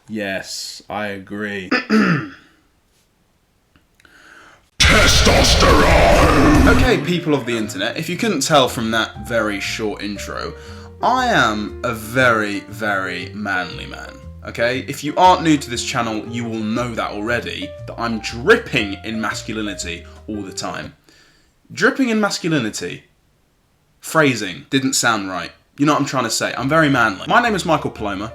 Yes, I agree. Testosterone! Okay, people of the internet, if you couldn't tell from that very short intro, I am a very, very manly man. Okay? If you aren't new to this channel, you will know that already, that I'm dripping in masculinity all the time. Dripping in masculinity. Phrasing didn't sound right. You know what I'm trying to say. I'm very manly. My name is Michael Paloma,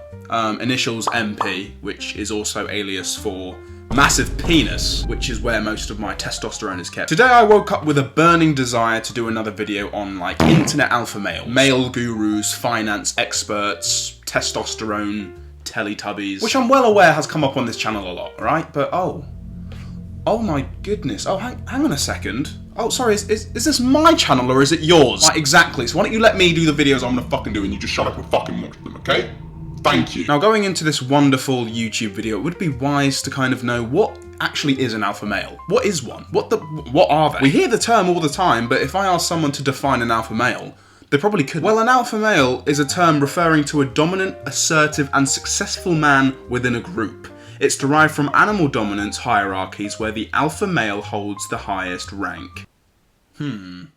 initials MP, which is also alias for massive penis, which is where most of my testosterone is kept. Today I woke up with a burning desire to do another video on like internet alpha males. Male gurus, finance experts, testosterone, Teletubbies, which I'm well aware has come up on this channel a lot, right? But oh my goodness. Oh, hang on a second. Oh, sorry, is this my channel or is it yours? Right, exactly. So why don't you let me do the videos I'm gonna fucking do and you just shut up and fucking watch them, okay? Thank you. Now, going into this wonderful YouTube video, it would be wise to kind of know what actually is an alpha male. What is one? What are they? We hear the term all the time, but if I ask someone to define an alpha male, they probably couldn't. Well, an alpha male is a term referring to a dominant, assertive, and successful man within a group. It's derived from animal dominance hierarchies where the alpha male holds the highest rank. Now,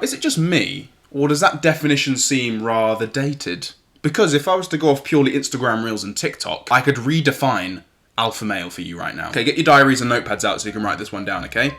is it just me, or does that definition seem rather dated? Because if I was to go off purely Instagram Reels and TikTok, I could redefine alpha male for you right now. Okay, get your diaries and notepads out so you can write this one down, okay?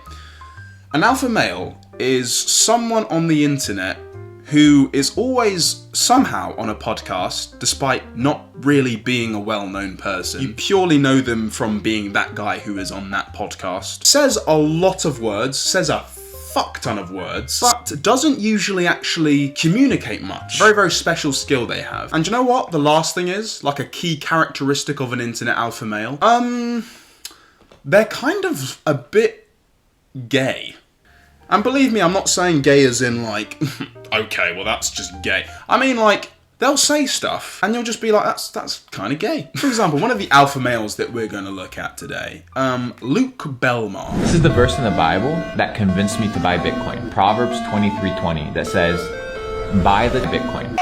An alpha male is someone on the internet who is always somehow on a podcast, despite not really being a well-known person. You purely know them from being that guy who is on that podcast. Says a lot of words, says a fuck ton of words, but doesn't usually actually communicate much. Very, very special skill they have. And you know what the last thing is? Like a key characteristic of an internet alpha male? They're kind of a bit gay. And believe me, I'm not saying gay as in like, okay, well that's just gay. I mean like, they'll say stuff and you'll just be like, that's kind of gay. For example, one of the alpha males that we're going to look at today, Luke Belmar. This is the verse in the Bible that convinced me to buy Bitcoin. Proverbs 23:20 that says, buy the Bitcoin.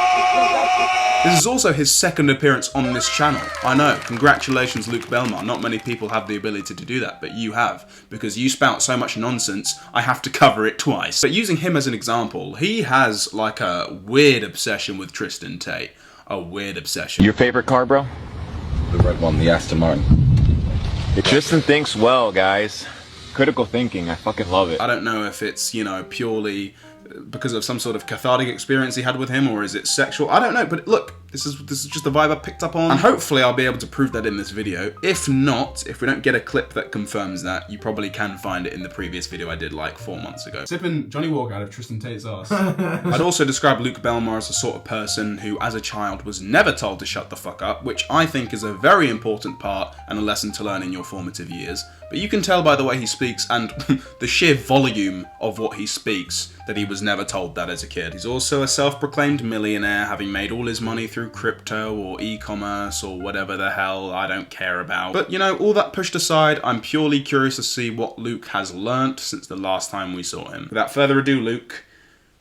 This is also his second appearance on this channel. I know, congratulations Luke Belmar. Not many people have the ability to do that, but you have. Because you spout so much nonsense, I have to cover it twice. But using him as an example, he has like a weird obsession with Tristan Tate. A weird obsession. Your favorite car, bro? The red one, the Aston Martin. Tristan thinks well, guys. Critical thinking, I fucking love it. I don't know if it's, you know, purely because of some sort of cathartic experience he had with him, or is it sexual? I don't know, but look, this is just the vibe I picked up on, and hopefully I'll be able to prove that in this video. If not, if we don't get a clip that confirms that, you probably can find it in the previous video I did like 4 months ago. Sipping Johnny Walker out of Tristan Tate's ass. I'd also describe Luke Belmar as the sort of person who, as a child, was never told to shut the fuck up, which I think is a very important part and a lesson to learn in your formative years. But you can tell by the way he speaks and the sheer volume of what he speaks that he was never told that as a kid. He's also a self-proclaimed millionaire, having made all his money through crypto or e-commerce or whatever the hell I don't care about. But you know, all that pushed aside, I'm purely curious to see what Luke has learnt since the last time we saw him. Without further ado, Luke,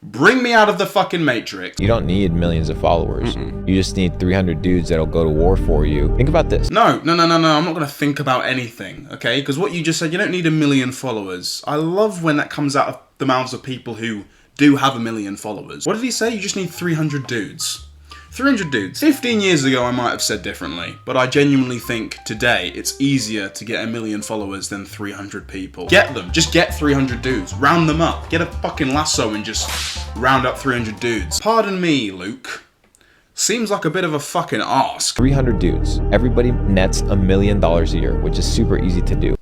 bring me out of the fucking Matrix. You don't need millions of followers. You just need 300 dudes that'll go to war for you. Think about this. No, I'm not gonna think about anything, okay? Because what you just said, you don't need 1 million followers. I love when that comes out of the mouths of people who do have 1 million followers. What did he say? You just need 300 dudes. 300 dudes. 15 years ago I might have said differently, but I genuinely think today it's easier to get 1 million followers than 300 people. Get them. Just get 300 dudes. Round them up. Get a fucking lasso and just round up 300 dudes. Pardon me, Luke. Seems like a bit of a fucking ask. 300 dudes. Everybody nets $1 million a year, which is super easy to do.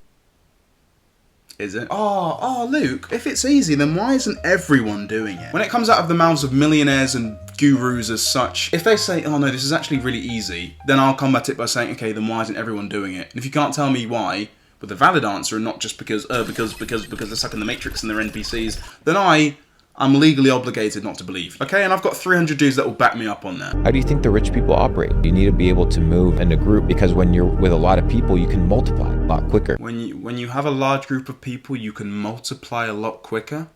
Is it? Oh, Luke, if it's easy, then why isn't everyone doing it? When it comes out of the mouths of millionaires and gurus as such, if they say, oh no, this is actually really easy, then I'll combat it by saying, okay, then why isn't everyone doing it? And if you can't tell me why, with a valid answer and not just because they're stuck in the Matrix and they're NPCs, then I'm legally obligated not to believe you. Okay, and I've got 300 dudes that will back me up on that. How do you think the rich people operate? You need to be able to move in a group because when you're with a lot of people, you can multiply a lot quicker. When you have a large group of people, you can multiply a lot quicker?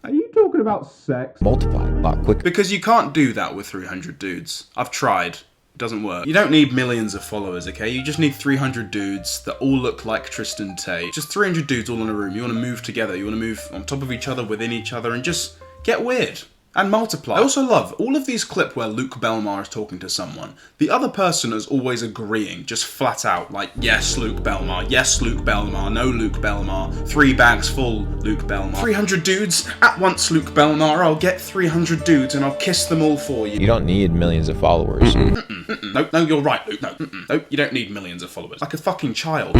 Are you talking talking about sex. multiply a lot quicker. Because you can't do that with 300 dudes. I've tried. It doesn't work. You don't need millions of followers, okay? You just need 300 dudes that all look like Tristan Tate. Just 300 dudes all in a room. You want to move together. You want to move on top of each other, within each other, and just get weird. And multiply. I also love all of these clips where Luke Belmar is talking to someone. The other person is always agreeing, just flat out, like, yes, Luke Belmar, yes, Luke Belmar, no, Luke Belmar, 3 bags full, Luke Belmar. 300 dudes, at once, Luke Belmar, I'll get 300 dudes and I'll kiss them all for you. You don't need millions of followers. No, you're right, Luke, no, you don't need millions of followers. Like a fucking child.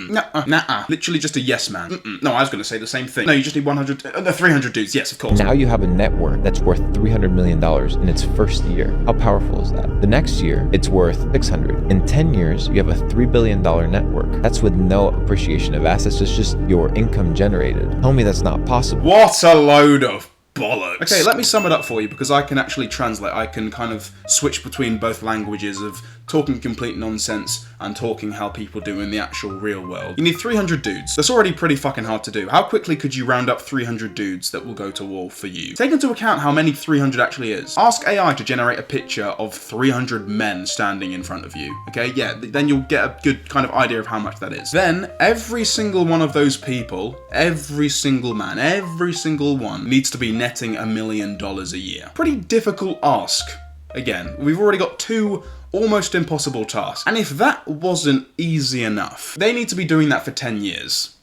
Nuh-uh. Literally just a yes man. No, I was going to say the same thing. No, you just need 300 dudes, yes, of course. Now you have a network that's worth $300 million in its first year. How powerful is that? The next year, it's worth $600. In 10 years, you have a $3 billion network. That's with no appreciation of assets, it's just your income generated. Tell me that's not possible. What a load of bollocks. Okay, let me sum it up for you because I can actually translate. I can kind of switch between both languages of talking complete nonsense and talking how people do in the actual real world. You need 300 dudes. That's already pretty fucking hard to do. How quickly could you round up 300 dudes that will go to war for you? Take into account how many 300 actually is. Ask AI to generate a picture of 300 men standing in front of you. Okay, yeah, then you'll get a good kind of idea of how much that is. Then, every single one of those people, every single man, every single one needs to be netting $1 million a year. Pretty difficult ask. Again, we've already got 2 almost impossible tasks. And if that wasn't easy enough, they need to be doing that for 10 years.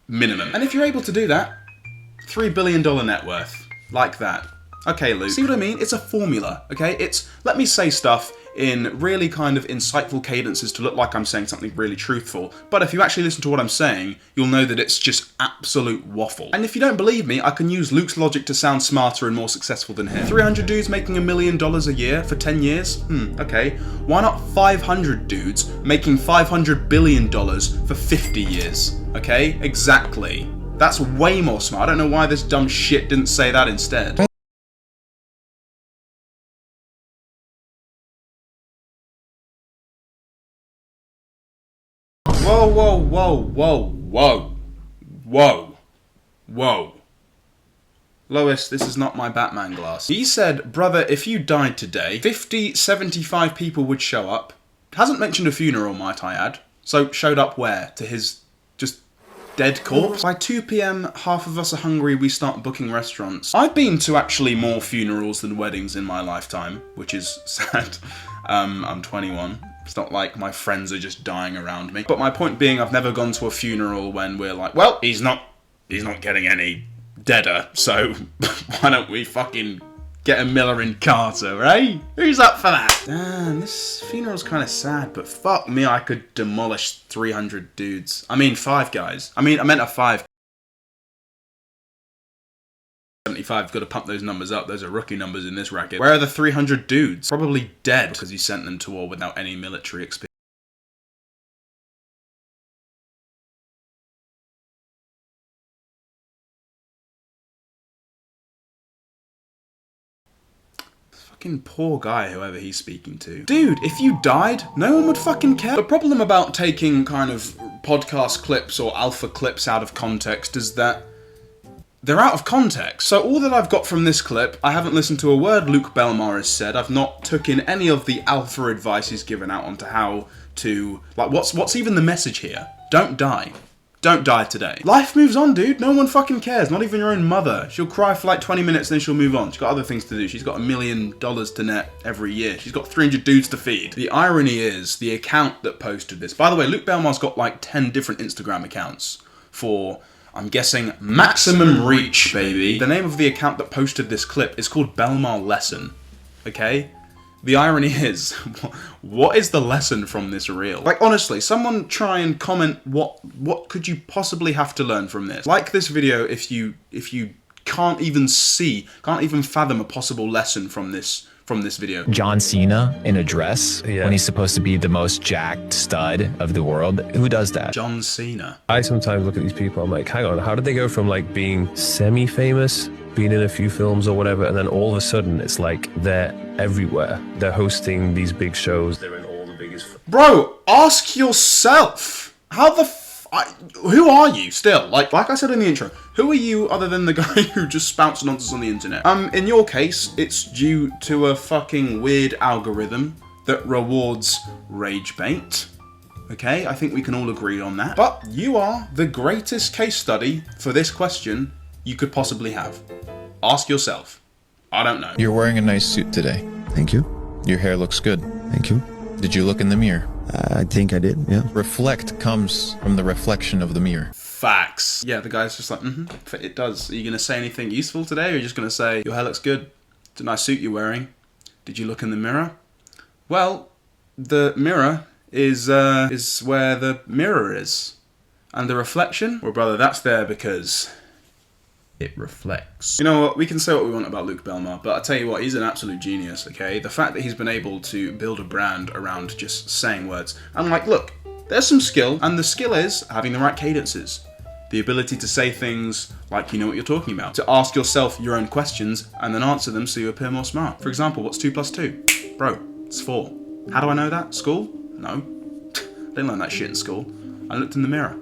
Minimum. And if you're able to do that, $3 billion net worth. Like that. Okay, Luke. See what I mean? It's a formula, okay? It's, let me say stuff in really kind of insightful cadences to look like I'm saying something really truthful. But if you actually listen to what I'm saying, you'll know that it's just absolute waffle. And if you don't believe me, I can use Luke's logic to sound smarter and more successful than him. 300 dudes making $1 million a year for 10 years? Okay. Why not 500 dudes making $500 billion for 50 years? Okay? Exactly. That's way more smart. I don't know why this dumb shit didn't say that instead. Whoa. Lois, this is not my Batman glass. He said, brother, if you died today, 50, 75 people would show up. Hasn't mentioned a funeral, might I add. So, showed up where? To his just dead corpse? By 2 p.m, half of us are hungry, we start booking restaurants. I've been to actually more funerals than weddings in my lifetime, which is sad. I'm 21. It's not like my friends are just dying around me. But my point being, I've never gone to a funeral when we're like, well, he's not getting any deader, so why don't we fucking get a Miller and Carter, right? Who's up for that? Damn, this funeral's kind of sad, but fuck me, I could demolish 300 dudes. I mean, 5 guys. I meant a 5. 75, got to pump those numbers up. Those are rookie numbers in this racket. Where are the 300 dudes? Probably dead because he sent them to war without any military experience. Fucking poor guy, whoever he's speaking to. Dude, if you died, no one would fucking care. The problem about taking kind of podcast clips or alpha clips out of context is that they're out of context. So all that I've got from this clip, I haven't listened to a word Luke Belmar has said. I've not took in any of the alpha advice he's given out onto how to, like, what's even the message here? Don't die. Don't die today. Life moves on, dude. No one fucking cares. Not even your own mother. She'll cry for like 20 minutes and then she'll move on. She's got other things to do. She's got $1 million to net every year. She's got 300 dudes to feed. The irony is, the account that posted this... By the way, Luke Belmar's got like 10 different Instagram accounts for... I'm guessing maximum reach, baby. The name of the account that posted this clip is called Belmar Lesson. Okay? The irony is, what is the lesson from this reel? Like, honestly, someone try and comment what could you possibly have to learn from this? Like this video if you can't even fathom a possible lesson from this video. John Cena in a dress when he's supposed to be the most jacked stud of the world. Who does that? John Cena. I sometimes look at these people, I'm like, hang on, how did they go from like being semi-famous, being in a few films or whatever, and then all of a sudden it's like they're everywhere. They're hosting these big shows. They're in all the biggest... Bro, ask yourself. How the Who are you still? Like I said in the intro, who are you other than the guy who just spouts nonsense on the internet? In your case, it's due to a fucking weird algorithm that rewards rage bait. Okay, I think we can all agree on that. But you are the greatest case study for this question you could possibly have. Ask yourself. I don't know. You're wearing a nice suit today. Thank you. Your hair looks good. Thank you. Did you look in the mirror? I think I did, yeah. Reflect comes from the reflection of the mirror. Facts. Yeah, the guy's just like, it does. Are you going to say anything useful today, or are you just going to say, your hair looks good? It's a nice suit you're wearing. Did you look in the mirror? Well, the mirror is where the mirror is. And the reflection? Well, brother, that's there because it reflects. You know what, we can say what we want about Luke Belmar, but I tell you what, he's an absolute genius, okay? The fact that he's been able to build a brand around just saying words. And like, look, there's some skill, and the skill is having the right cadences. The ability to say things like you know what you're talking about. To ask yourself your own questions and then answer them so you appear more smart. For example, what's 2 + 2? Bro, it's 4. How do I know that? School? No. Didn't learn that shit in school. I looked in the mirror.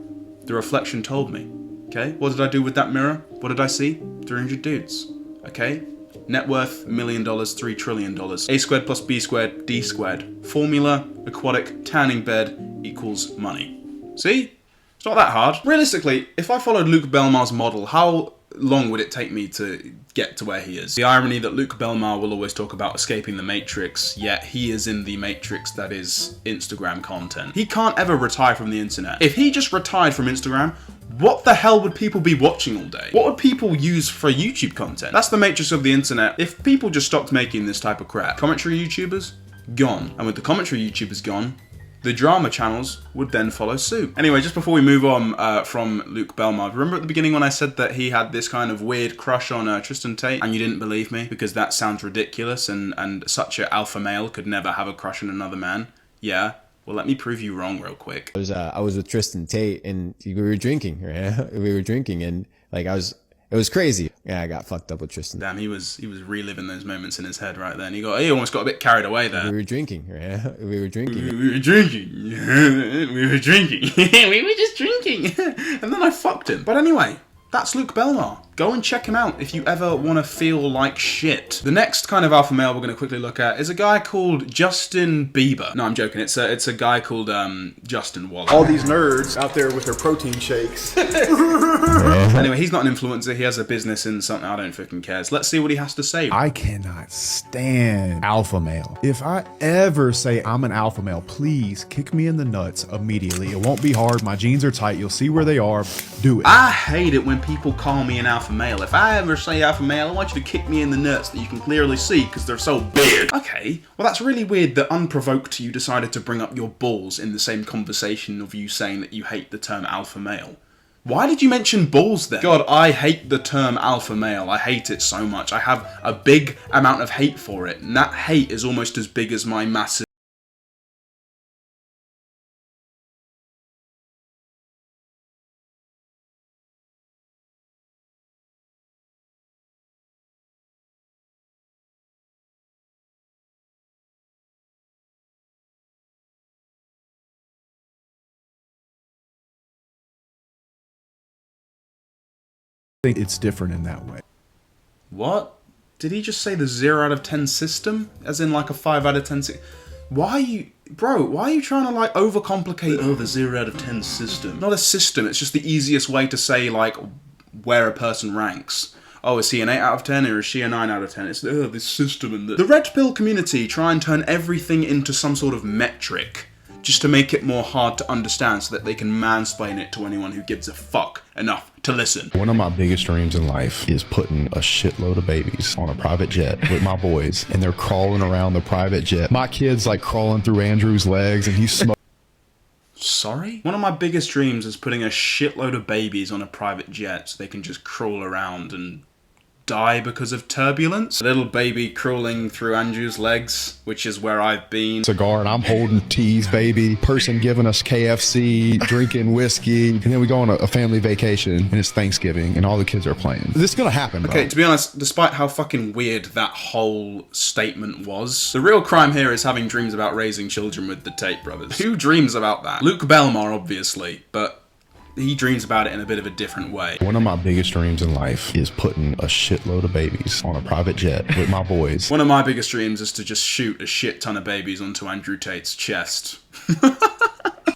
The reflection told me. Okay, what did I do with that mirror? What did I see? 300 dudes. Okay, net worth $1 million, $3 trillion. A squared plus B squared, D squared. Formula, aquatic, tanning bed equals money. See? It's not that hard. Realistically, if I followed Luke Belmar's model, how long would it take me to get to where he is? The irony that Luke Belmar will always talk about escaping the matrix, yet he is in the matrix that is Instagram content. He can't ever retire from the internet. If he just retired from Instagram, what the hell would people be watching all day? What would people use for YouTube content? That's the matrix of the internet. If people just stopped making this type of crap, commentary YouTubers, gone. And with the commentary YouTubers gone, the drama channels would then follow suit. Anyway, just before we move on from Luke Belmar, remember at the beginning when I said that he had this kind of weird crush on Tristan Tate, and you didn't believe me because that sounds ridiculous and such an alpha male could never have a crush on another man? Yeah. Well, let me prove you wrong real quick. I was with Tristan Tate and we were drinking, right? We were drinking and like it was crazy. Yeah, I got fucked up with Tristan. Damn, he was reliving those moments in his head right then. He almost got a bit carried away there. We were drinking, right? We were drinking. We were drinking. We were drinking. We were just drinking. And then I fucked him. But anyway, that's Luke Belmar. Go and check him out if you ever want to feel like shit. The next kind of alpha male we're going to quickly look at is a guy called Justin Bieber. No, I'm joking. It's a guy called Justin Waller. All these nerds out there with their protein shakes. Anyway, he's not an influencer. He has a business in something. I don't fucking care. So let's see what he has to say. I cannot stand alpha male. If I ever say I'm an alpha male, please kick me in the nuts immediately. It won't be hard. My jeans are tight. You'll see where they are. Do it. I hate it when people call me an alpha male. If I ever say alpha male, I want you to kick me in the nuts that you can clearly see because they're so big. Okay, well that's really weird that unprovoked you decided to bring up your balls in the same conversation of you saying that you hate the term alpha male. Why did you mention balls then? God, I hate the term alpha male. I hate it so much. I have a big amount of hate for it, and that hate is almost as big as my massive It's different in that way. What? Did he just say the 0 out of 10 system? As in like a 5 out of 10? Why are you... Bro, why are you trying to like overcomplicate the 0 out of 10 system? Not a system, it's just the easiest way to say like where a person ranks. Oh, is he an 8 out of 10 or is she a 9 out of 10? It's this system and the red pill community try and turn everything into some sort of metric just to make it more hard to understand so that they can mansplain it to anyone who gives a fuck enough to listen. One of my biggest dreams in life is putting a shitload of babies on a private jet with my boys, and they're crawling around the private jet. My kid's like crawling through Andrew's legs and he's smoking. Sorry? One of my biggest dreams is putting a shitload of babies on a private jet so they can just crawl around and die because of turbulence. A little baby crawling through Andrew's legs, which is where I've been. Cigar, and I'm holding teas, baby. Person giving us KFC, drinking whiskey, and then we go on a family vacation, and it's Thanksgiving, and all the kids are playing. This is gonna happen, bro. Okay, to be honest, despite how fucking weird that whole statement was, the real crime here is having dreams about raising children with the Tate brothers. Who dreams about that? Luke Belmar, obviously, but he dreams about it in a bit of a different way. One of my biggest dreams in life is putting a shitload of babies on a private jet with my boys. One of my biggest dreams is to just shoot a shit ton of babies onto Andrew Tate's chest.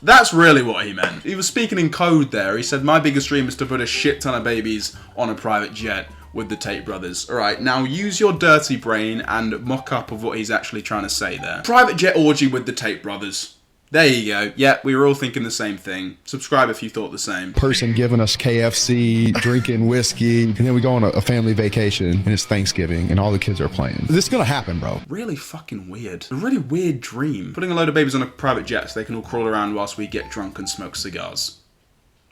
That's really what he meant. He was speaking in code there. He said, my biggest dream is to put a shit ton of babies on a private jet with the Tate brothers. Alright, now use your dirty brain and mock up of what he's actually trying to say there. Private jet orgy with the Tate brothers. There you go. Yeah, we were all thinking the same thing. Subscribe if you thought the same. Person giving us KFC, drinking whiskey, and then we go on a family vacation, and it's Thanksgiving, and all the kids are playing. This is gonna happen, bro. Really fucking weird. A really weird dream. Putting a load of babies on a private jet so they can all crawl around whilst we get drunk and smoke cigars.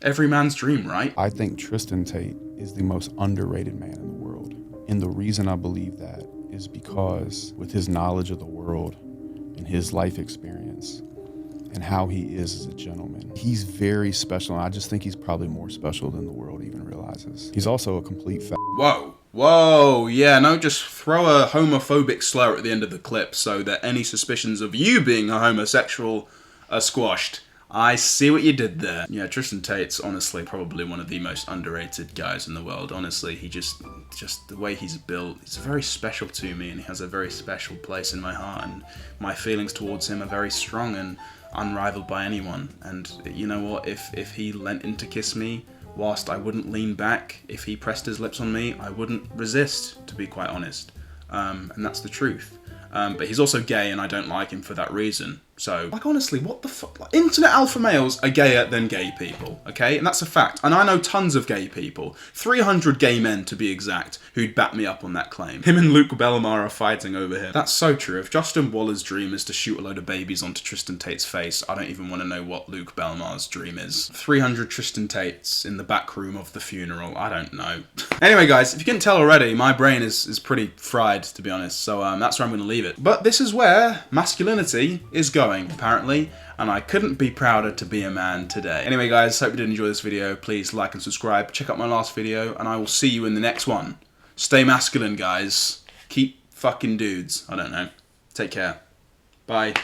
Every man's dream, right? I think Tristan Tate is the most underrated man in the world. And the reason I believe that is because with his knowledge of the world and his life experience and how he is as a gentleman, he's very special. And I just think he's probably more special than the world even realizes. He's also a complete Whoa. Whoa, yeah, no, just throw a homophobic slur at the end of the clip so that any suspicions of you being a homosexual are squashed. I see what you did there. Yeah, Tristan Tate's honestly probably one of the most underrated guys in the world. Honestly, he just the way he's built, it's very special to me, and he has a very special place in my heart, and my feelings towards him are very strong and unrivaled by anyone. And you know what, if he leant in to kiss me, whilst I wouldn't lean back, if he pressed his lips on me, I wouldn't resist, to be quite honest. And that's the truth. But he's also gay, and I don't like him for that reason. So, like, honestly, what the fuck? Like, internet alpha males are gayer than gay people, okay? And that's a fact. And I know tons of gay people. 300 gay men, to be exact, who'd back me up on that claim. Him and Luke Belmar are fighting over him. That's so true. If Justin Waller's dream is to shoot a load of babies onto Tristan Tate's face, I don't even want to know what Luke Belmar's dream is. 300 Tristan Tates in the back room of the funeral. I don't know. Anyway, guys, if you couldn't tell already, my brain is pretty fried, to be honest. So, that's where I'm going to leave it. But this is where masculinity is going, apparently, and I couldn't be prouder to be a man today. Anyway, guys, hope you did enjoy this video. Please like and subscribe. Check out my last video, and I will see you in the next one. Stay masculine, guys. Keep fucking dudes. I don't know. Take care. Bye.